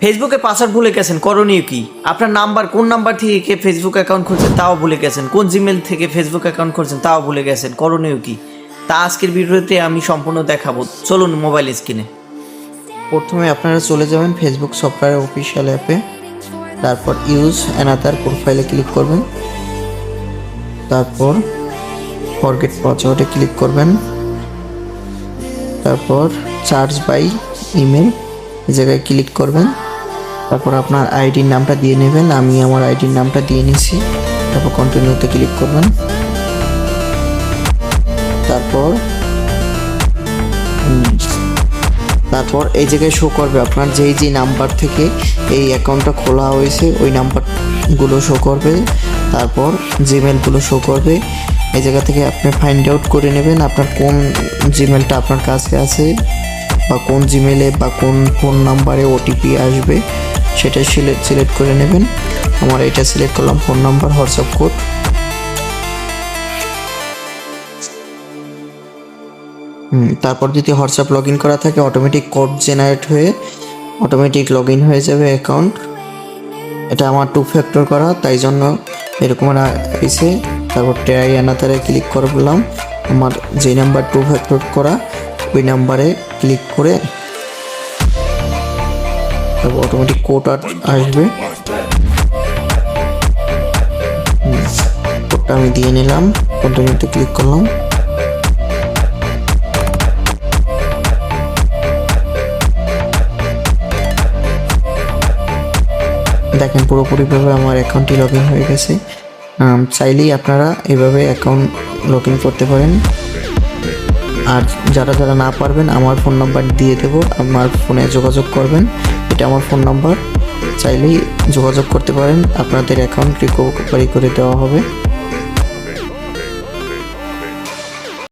ফেসবুকে পাসওয়ার্ড ভুলে গেছেন, করণীয় কি? আপনার নাম্বার, কোন নাম্বার থেকে ফেসবুক অ্যাকাউন্ট খুলছেন তাও ভুলে গেছেন, কোন জিমেল থেকে ফেসবুক অ্যাকাউন্ট খুলছেন তাও ভুলে গেছেন, করণীয় কি? তা আজকের ভিডিওতে আমি সম্পূর্ণ দেখাবো। চলুন মোবাইল স্ক্রিনে। প্রথমে আপনারা চলে যাবেন ফেসবুক সফটওয়্যার অফিসিয়াল অ্যাপে, তারপর ইউজ অ্যানাদার প্রোফাইলে ক্লিক করবেন, তারপর ফরগেট পাসওয়ার্ডে ক্লিক করবেন, তারপর সার্চ বাই ইমেল এই জায়গায় ক্লিক করবেন, তারপর আপনার আইডির নামটা দিয়ে নেবেন। আমি আমার আইডির নামটা দিয়ে নিছি। তারপর কন্টিনিউতে ক্লিক করবেন, তারপর এই জায়গায় শো করবে আপনার যেই নাম্বার থেকে এই অ্যাকাউন্টটা খোলা হয়েছে ওই নাম্বারগুলো শো করবে, তারপর জিমেলগুলো শো করবে। এই জায়গা থেকে আপনি ফাইন্ড আউট করে নেবেন আপনার কোন জিমেলটা আপনার কাছে আছে, বা কোন জিমেলে বা কোন ফোন নাম্বারে ওটিপি আসবে সেটা সিলেক্ট করে নেবেন। আমার এটা সিলেক্ট করলাম, ফোন নাম্বার, হোয়াটসঅ্যাপ কোড। তারপর যদি হোয়াটসঅ্যাপ লগ ইন করা থাকে অটোমেটিক কোড জেনারেট হয়ে অটোমেটিক লগ ইন হয়ে যাবে অ্যাকাউন্ট। এটা আমার 2 ফ্যাক্টর করা, তাই জন্য এরকম এসে তারপর ট্রাই অ্যানাদারে ক্লিক করলাম। আমার যে নাম্বার 2 ফ্যাক্টর করা ওই নাম্বারে ক্লিক করে তারপর অটোমেটিক কোড আসবে। কোডটা আমি দিয়ে নিলাম, কন্টিনিউতে ক্লিক করলাম। দেখেন পুরোপুরিভাবে আমার অ্যাকাউন্টটি লগ ইন হয়ে গেছে। চাইলেই আপনারা এভাবে অ্যাকাউন্ট লগ ইন করতে পারেন। আর যারা না পারবেন আমার ফোন নাম্বার দিয়ে দেবো, আমার ফোনে যোগাযোগ করবেন। এটা আমার ফোন নাম্বার, চাইলেই যোগাযোগ করতে পারেন, আপনাদের অ্যাকাউন্ট রিকভারি করে দেওয়া হবে।